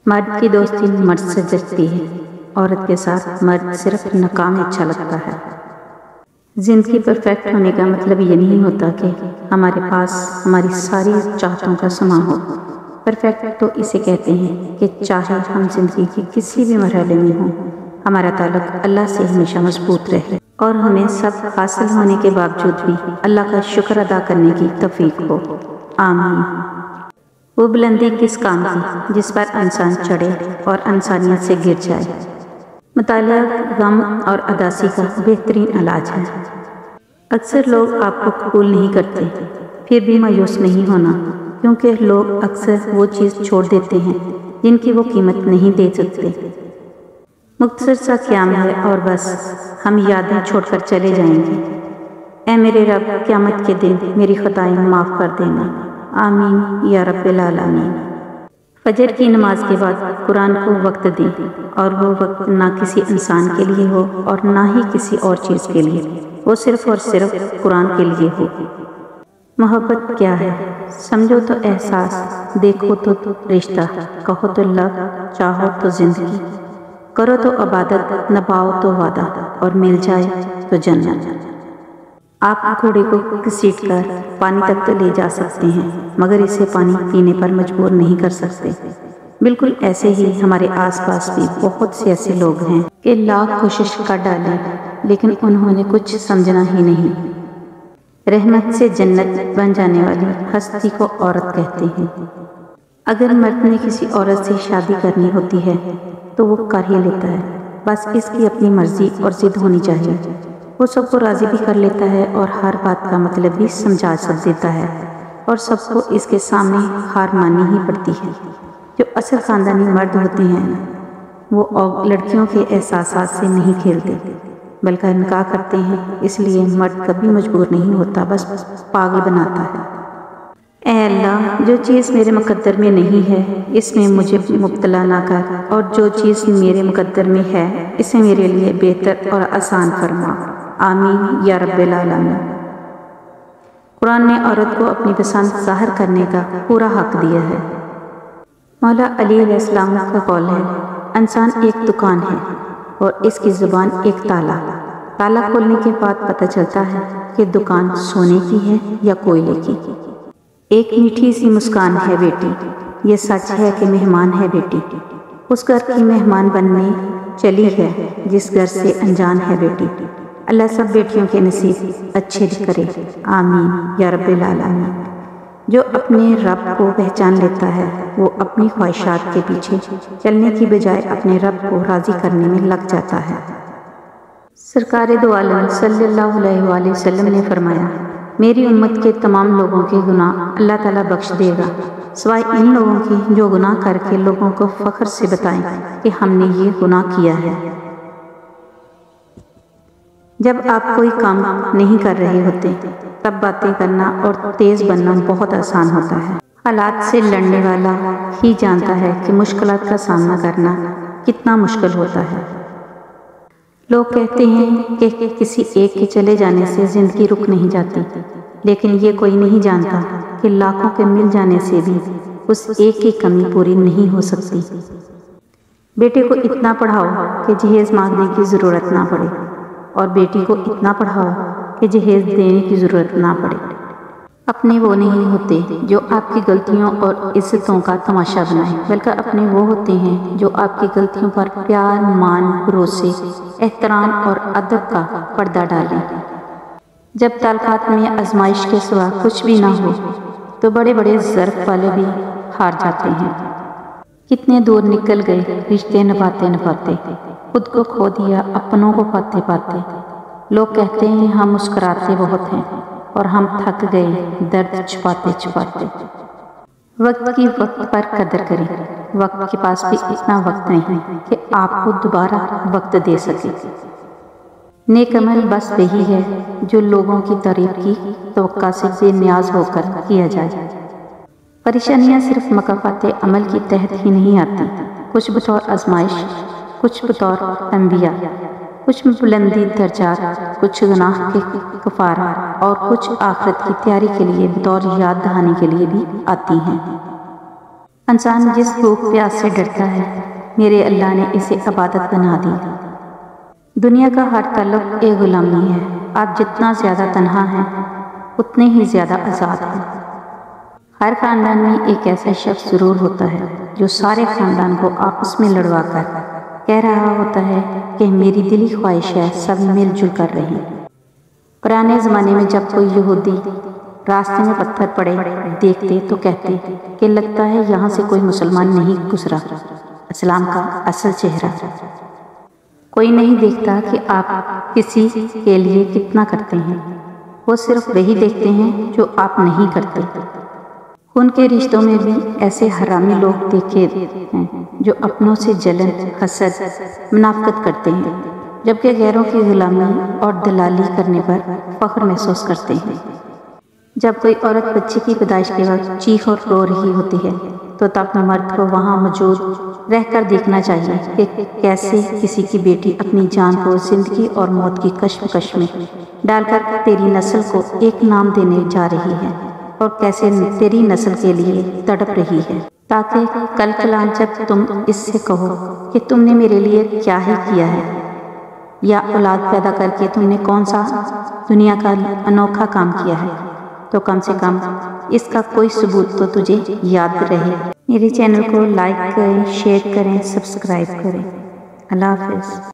مرد کی دوستی مرد سے جچتی ہے، عورت کے ساتھ مرد صرف ناکام اچھا لگتا ہے۔ زندگی پرفیکٹ ہونے کا مطلب یہ نہیں ہوتا کہ ہمارے پاس ہماری ساری چاہتوں کا سامان ہو۔ پرفیکٹ تو اسے کہتے ہیں کہ چاہے ہم زندگی کی کسی بھی مرحلے میں ہوں، ہمارا تعلق اللہ سے ہمیشہ مضبوط رہے اور ہمیں سب حاصل ہونے کے باوجود بھی اللہ کا شکر ادا کرنے کی توفیق ہو، آمین۔ وہ بلندی کس کام کی جس پر انسان چڑھے اور انسانیت سے گر جائے۔ مطالعہ غم اور اداسی کا بہترین علاج ہے۔ اکثر لوگ آپ کو قبول نہیں کرتے، پھر بھی مایوس نہیں ہونا، کیونکہ لوگ اکثر وہ چیز چھوڑ دیتے ہیں جن کی وہ قیمت نہیں دے سکتے۔ مختصر سا قیام ہے اور بس ہم یادیں چھوڑ کر چلے جائیں گے۔ اے میرے رب، قیامت کے دن میری خطائیں معاف کر دینا، آمین یا رب العالمین۔ فجر کی نماز کے بعد قرآن کو وقت دیں، اور وہ وقت نہ کسی انسان کے لیے ہو اور نہ ہی کسی اور چیز کے لیے، وہ صرف اور صرف قرآن کے لیے ہو۔ محبت کیا ہے؟ سمجھو تو احساس، دیکھو تو رشتہ، کہو تو لب، چاہو تو زندگی، کرو تو عبادت، نبھاؤ تو وعدہ، اور مل جائے تو جنت۔ آپ گھوڑے کو گھسیٹ کر پانی تک تو لے جا سکتے ہیں، مگر اسے پانی پینے پر مجبور نہیں کر سکتے۔ بالکل ایسے ہی ہمارے آس پاس بھی بہت سے ایسے لوگ ہیں کہ لاکھ کوشش کر ڈالیں لیکن انہوں نے کچھ سمجھنا ہی نہیں۔ رحمت سے جنت بن جانے والی ہستی کو عورت کہتے ہیں۔ اگر مرد نے کسی عورت سے شادی کرنی ہوتی ہے تو وہ کر ہی لیتا ہے، بس اس کی اپنی مرضی اور ضد ہونی چاہیے۔ وہ سب کو راضی بھی کر لیتا ہے اور ہر بات کا مطلب بھی سمجھا دیتا ہے، اور سب کو اس کے سامنے ہار ماننی ہی پڑتی ہے۔ جو اصل خاندانی مرد ہوتے ہیں وہ لڑکیوں کے احساسات سے نہیں کھیلتے بلکہ انکار کرتے ہیں، اس لیے مرد کبھی مجبور نہیں ہوتا، بس پاگل بناتا ہے۔ اے اللہ، جو چیز میرے مقدر میں نہیں ہے اس میں مجھے مبتلا نہ کر، اور جو چیز میرے مقدر میں ہے اسے میرے لیے بہتر اور آسان فرما، آمین یا رب العالمین۔ قرآن نے عورت کو اپنی پسند ظاہر کرنے کا پورا حق دیا ہے۔ مولا علی علیہ السلام کا قول ہے، انسان ایک دکان ہے اور اس کی زبان ایک تالا۔ تالا کھولنے کے بعد پتہ چلتا ہے کہ دکان سونے کی ہے یا کوئلے کی۔ ایک میٹھی سی مسکان ہے بیٹی، یہ سچ ہے کہ مہمان ہے بیٹی، اس گھر کی مہمان بننے چلی ہے جس گھر سے انجان ہے بیٹی۔ اللہ سب بیٹیوں کے نصیب اچھے کرے، آمین یا رب العالمین۔ جو اپنے رب کو پہچان لیتا ہے وہ اپنی خواہشات کے پیچھے چلنے کی بجائے اپنے رب کو راضی کرنے میں لگ جاتا ہے۔ سرکار دو عالم صلی اللہ علیہ وآلہ وسلم نے فرمایا، میری امت کے تمام لوگوں کے گناہ اللہ تعالیٰ بخش دے گا سوائے ان لوگوں کی جو گناہ کر کے لوگوں کو فخر سے بتائیں کہ ہم نے یہ گناہ کیا ہے۔ جب آپ کوئی کام نہیں کر رہے ہوتے تب باتیں کرنا اور تیز بننا بہت آسان ہوتا ہے۔ حالات سے لڑنے والا ہی جانتا ہے کہ مشکلات کا سامنا کرنا کتنا مشکل ہوتا ہے۔ لوگ کہتے ہیں کہ کسی ایک کے چلے جانے سے زندگی رک نہیں جاتی، لیکن یہ کوئی نہیں جانتا کہ لاکھوں کے مل جانے سے بھی اس ایک کی کمی پوری نہیں ہو سکتی۔ بیٹے کو اتنا پڑھاؤ کہ جہیز مانگنے کی ضرورت نہ پڑے، اور بیٹی کو اتنا پڑھاؤ کہ جہیز دینے کی ضرورت نہ پڑے۔ اپنے وہ نہیں ہوتے جو آپ کی غلطیوں اور عزتوں کا تماشا بنائیں، بلکہ اپنے وہ ہوتے ہیں جو آپ کی غلطیوں پر پیار، مان، بھروسے، احترام اور ادب کا پردہ ڈالیں۔ جب تعلقات میں آزمائش کے سوا کچھ بھی نہ ہو تو بڑے بڑے ظرف والے بھی ہار جاتے ہیں۔ کتنے دور نکل گئے رشتے نبھاتے نبھاتے، خود کو کھو دیا اپنوں کو پاتے پاتے۔ لوگ کہتے ہیں ہم مسکراتے بہت ہیں اور ہم تھک گئے درد چھپاتے چھپاتے۔ وقت کی وقت پر قدر کریں، وقت کے پاس بھی اتنا وقت نہیں کہ آپ کو دوبارہ وقت دے سکے۔ نیک عمل بس وہی ہے جو لوگوں کی تعریف کی توقع سے بے نیاز ہو کر کیا جائے۔ پریشانیاں صرف مکافات عمل کی تحت ہی نہیں آتی، کچھ بطور آزمائش، کچھ بطور انبیاء، کچھ بلندی درجات، کچھ گناہ کے کفارہ، اور کچھ آخرت کی تیاری کے لیے بطور یاد دہانی کے لیے بھی آتی ہیں۔ انسان جس بھوک پیاس سے ڈرتا ہے میرے اللہ نے اسے عبادت بنا دی۔ دنیا کا ہر تعلق ایک غلامی ہے۔ آپ جتنا زیادہ تنہا ہیں اتنے ہی زیادہ آزاد ہیں۔ ہر خاندان میں ایک ایسا شخص ضرور ہوتا ہے جو سارے خاندان کو آپس میں لڑوا کر کہہ رہا ہوتا ہے کہ میری دلی خواہش ہے سب مل جل کر رہیں۔ پرانے زمانے میں جب کوئی یہودی راستے میں پتھر پڑے دیکھتے تو کہتے کہ لگتا ہے یہاں سے کوئی مسلمان نہیں گزرا۔ اسلام کا اصل چہرہ کوئی نہیں دیکھتا کہ آپ کسی کے لیے کتنا کرتے ہیں، وہ صرف وہی دیکھتے ہیں جو آپ نہیں کرتے۔ ان کے رشتوں میں بھی ایسے حرامی لوگ دیکھے ہیں جو اپنوں سے جلن، حسد، منافقت کرتے ہیں، جبکہ غیروں کی غلامی اور دلالی کرنے پر فخر محسوس کرتے ہیں۔ جب کوئی عورت بچے کی پیدائش کے وقت چیخ اور رو رہی ہوتی ہے تو تب مرد کو وہاں موجود رہ کر دیکھنا چاہیے کہ کیسے کسی کی بیٹی اپنی جان کو زندگی اور موت کی کشمکش میں ڈال کر تیری نسل کو ایک نام دینے جا رہی ہے، اور کیسے تیری نسل کے لیے تڑپ رہی ہے، تاکہ کل کلام جب تم اس سے کہو کہ تم نے میرے لیے کیا ہی کیا ہے، یا اولاد پیدا کر کے تم نے کون سا دنیا کا انوکھا کام کیا ہے، تو کم سے کم اس کا کوئی ثبوت تو تجھے یاد رہے۔ میرے چینل کو لائک کریں، شیئر کریں، سبسکرائب کریں۔ اللہ حافظ۔